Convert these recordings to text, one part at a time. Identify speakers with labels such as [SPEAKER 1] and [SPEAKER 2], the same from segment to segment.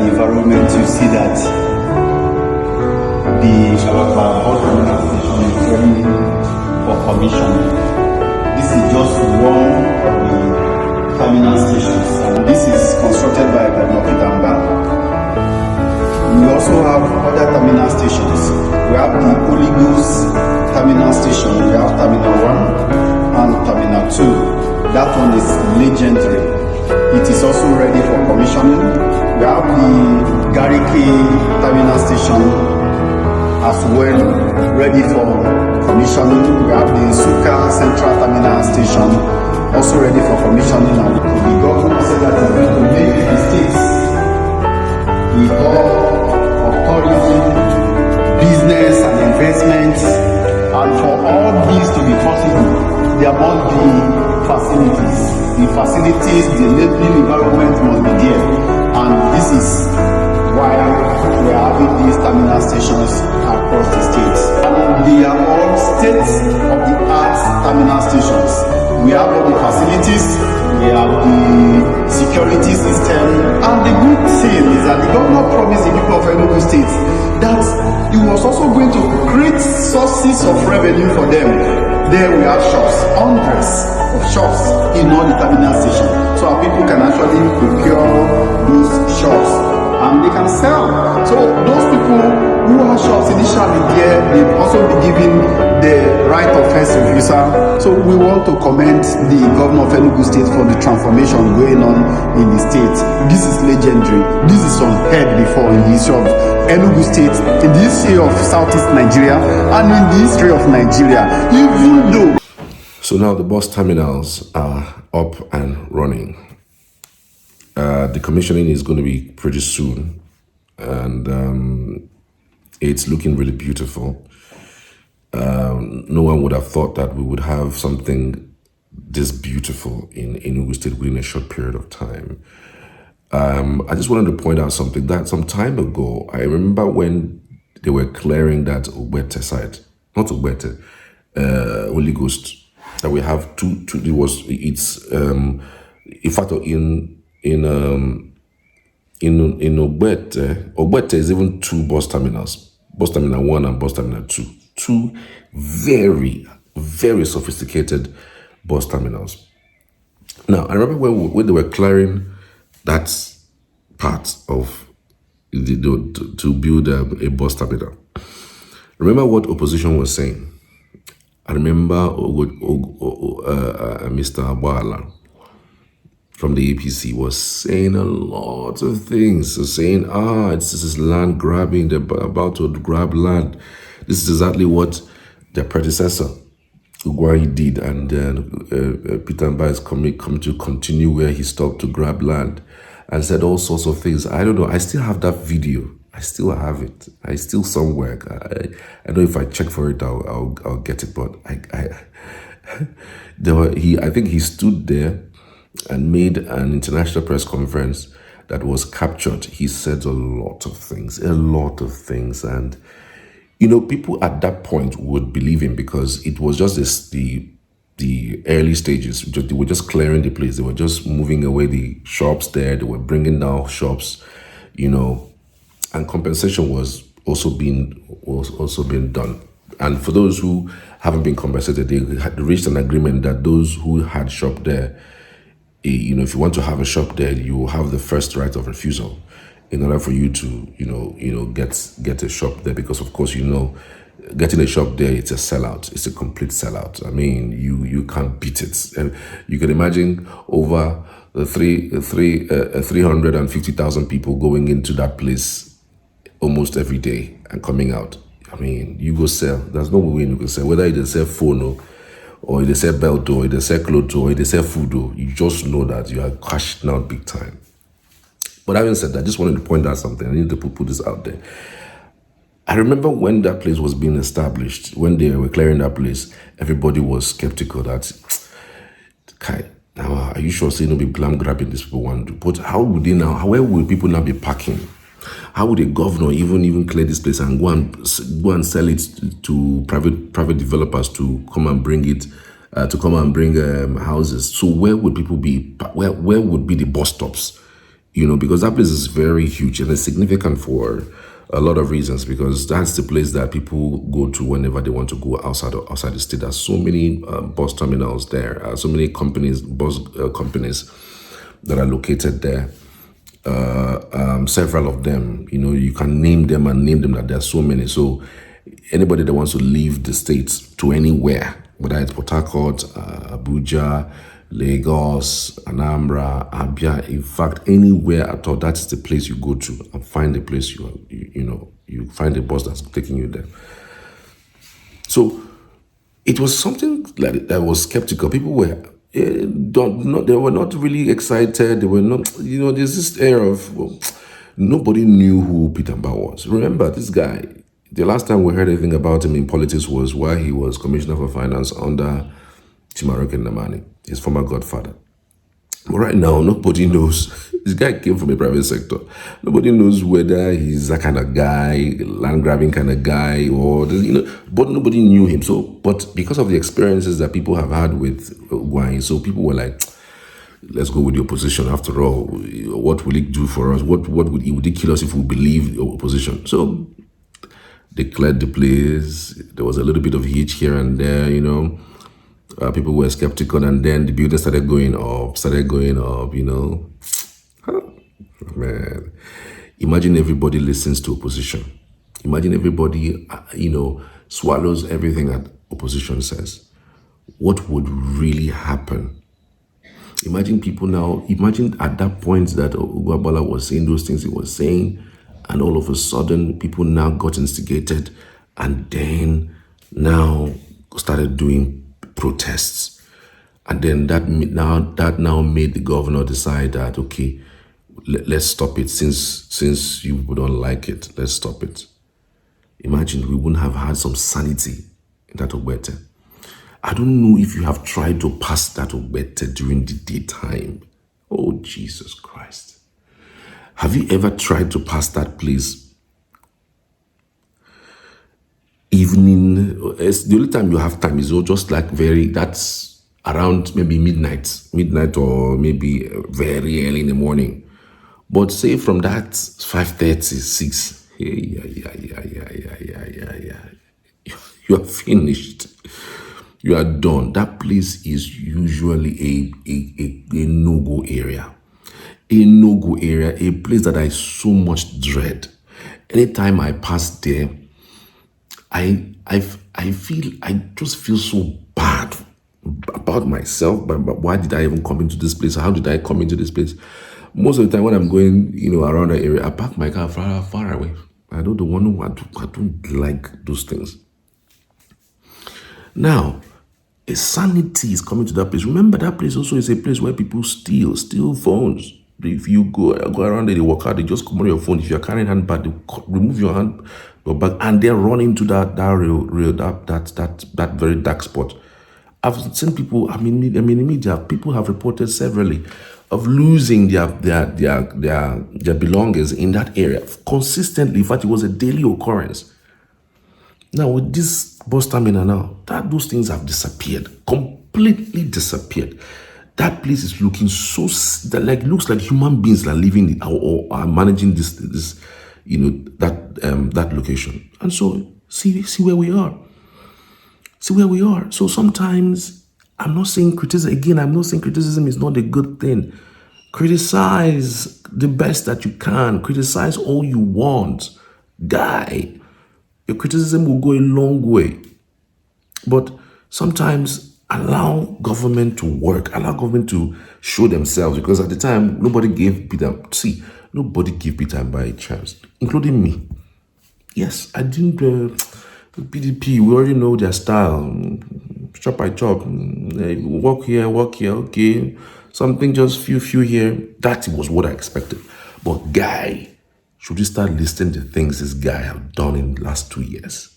[SPEAKER 1] the environment, you see that the Abakpa terminal station is ready for commissioning. This is just one of the terminal stations, and this is constructed by Governor Peter Mbah. We also have other terminal stations. We have the Enugu terminal station. We have Terminal 1 and Terminal 2. That one is legendary. It is also ready for commissioning. We have the Gariki terminal station as well, ready for commissioning. We have the Nsukka Central Terminal Station also ready for commissioning. And the governor said that he's going to make the states the hub of tourism, business and investments. And for all these to be possible, there must be facilities. The facilities, the enabling environment must be there. And this is why we are having these terminal stations across the states. And they are all state-of-the-art terminal stations. We have all the facilities, we have the security system, and the good thing is that the governor promised the people of Enugu State that he was also going to create sources of revenue for them. There we have shops, hundreds of shops in all the terminal stations. So our people can actually procure those shops and they can sell. So those people who have shops initially there, they also be given the right of first refusal. So we want to commend the governor of Enugu State for the transformation going on in the state. This is legendary. This is unheard before in the history of Enugu State, in the history of Southeast Nigeria, and in the history of Nigeria, even though.
[SPEAKER 2] So now the bus terminals are up and running. The commissioning is going to be pretty soon, and it's looking really beautiful. No one would have thought that we would have something this beautiful in Enugu State within a short period of time. I just wanted to point out something that some time ago, I remember when they were clearing that Ogbete site, not Ogbete, Holy Ghost, that we have in fact in Ogbete is even two bus terminals, bus terminal 1 and bus terminal 2. Two very, very sophisticated bus terminals. Now, I remember when they were clearing that part of to build a bus terminal. Remember what opposition was saying. I remember Mr. Abakpa from the APC was saying a lot of things, saying, this is land grabbing, they're about to grab land. This is exactly what their predecessor, Ugwai, did, and Peter Mbah is coming to continue where he stopped to grab land and said all sorts of things. I don't know, I still have that video. I still have it. I still somewhere. I know if I check for it, I'll get it. But I think he stood there and made an international press conference that was captured. He said a lot of things, and people at that point would believe him because it was just the early stages. They were just clearing the place. They were just moving away the shops there. They were bringing down shops, and compensation was also being done. And for those who haven't been compensated, they had reached an agreement that those who had shop there, if you want to have a shop there, you will have the first right of refusal in order for you to, get a shop there. Because of course, getting a shop there, it's a sellout. It's a complete sellout. I mean, you can't beat it. And you can imagine over the 350,000 people going into that place almost every day and coming out. I mean, you go sell. There's no way you can sell. Whether they sell phone or they sell belt or they sell clothes or they sell food, you just know that you are cashed out big time. But having said that, I just wanted to point out something. I need to put this out there. I remember when that place was being established, when they were clearing that place, everybody was skeptical that, now are you sure say no be glam grabbing this people want to do? But how would they now, where will people now be parking? How would a governor even clear this place and go and sell it to private developers to come and bring it, houses? So where would people be? Where would be the bus stops? because that place is very huge and it's significant for a lot of reasons, because that's the place that people go to whenever they want to go outside the state. There's so many bus terminals there, so many bus companies that are located there. Several of them, you can name them that there are so many. So anybody that wants to leave the states to anywhere, whether it's Port Harcourt, Abuja, Lagos, Anambra, Abia, in fact, anywhere at all, that's the place you go to and find the place you find the bus that's taking you there. So it was something that was skeptical. People were they were not really excited. They were not, there's this air of, nobody knew who Peter Mbah was. Remember, this guy, the last time we heard anything about him in politics was while he was Commissioner for Finance under Chimaroke Nnamani, his former godfather. But right now, nobody knows. This guy came from the private sector. Nobody knows whether he's that kind of guy, land grabbing kind of guy, or but nobody knew him. So, but because of the experiences that people have had with Gwai, so people were like, let's go with the opposition. After all, what will it do for us? Would it kill us if we believe the opposition? So they cleared the place. There was a little bit of hitch here and there, people were skeptical, and then the building started going up, Man, imagine everybody listens to opposition. Imagine everybody, swallows everything that opposition says. What would really happen? Imagine at that point that Ugwabala was saying those things he was saying, and all of a sudden people now got instigated, and then now started doing protests. And then that now made the governor decide that, okay, let's stop it. Since you don't like it, let's stop it. Imagine we wouldn't have had some sanity in that Ogbete. I don't know if you have tried to pass that Ogbete during the daytime. Oh, Jesus Christ. Have you ever tried to pass that place evening? The only time you have time is just like that's around maybe midnight or maybe very early in the morning. But say from that 5:30, 6, you are finished. You are done. That place is usually a no-go area. A no-go area, a place that I so much dread. Anytime I pass there, I just feel so bad about myself. But why did I even come into this place? How did I come into this place? Most of the time when I'm going, around that area, I park my car far away. I don't like those things. Now, a sanity is coming to that place. Remember, that place also is a place where people steal phones. If you go around there, they walk out, they just come on your phone. If you're carrying handbag, they remove your bag, and they're running to that very dark spot. I've seen people, in the media, people have reported severally of losing their belongings in that area consistently. In fact, it was a daily occurrence. Now, with this bus terminal now, those things have disappeared, completely disappeared. That place is looking looks like human beings are living or are managing this that location. And so see where we are. See where we are. So sometimes I'm not saying criticism is not a good thing. Criticize the best that you can. Criticize all you want. Guy, your criticism will go a long way. But sometimes allow government to work. Allow government to show themselves. Because at the time, nobody gave Peter Mbah a chance, including me. Yes, I didn't... PDP, we already know their style. Chop by chop. Walk here, okay. Something just few here. That was what I expected. But guy, should we start listing the things this guy have done in the last 2 years?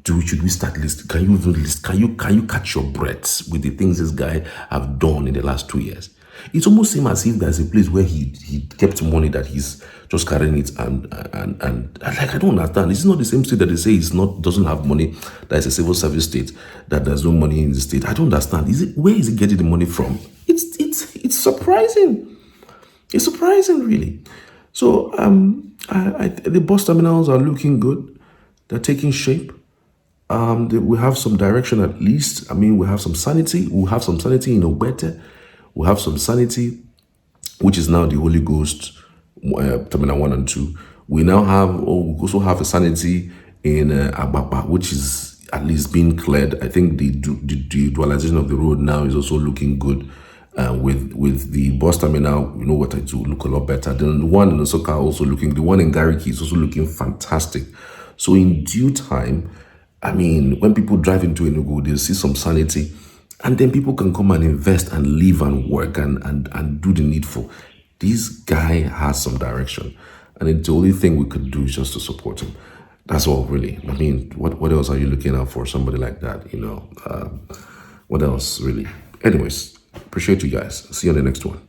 [SPEAKER 2] Should we start listing? Can you even list? Can you catch your breaths with the things this guy have done in the last 2 years? It's almost seems as if there's a place where he kept money that he's just carrying it and I don't understand. It's not the same state that they say doesn't have money. That is a civil service state, that there's no money in the state. I don't understand. Where is he getting the money from? It's surprising. It's surprising, really. So the bus terminals are looking good. They're taking shape. We have some direction at least. I mean, we have some sanity. We have some sanity in Obete. We have some sanity, which is now the Holy Ghost Terminal 1 and 2. We now have, we also have a sanity in Abakpa, which is at least being cleared. I think the dualization of the road now is also looking good. With the bus terminal, you know what I do, look a lot better. Then the one in Nsukka also looking, the one in Gariki is also looking fantastic. So in due time, I mean, when people drive into Enugu, they'll see some sanity, and then people can come and invest and live and work and do the needful. This guy has some direction, and the only thing we could do is just to support him. That's all, really. I mean, what else are you looking out for somebody like that? You know, what else, really? Anyways, appreciate you guys. See you on the next one.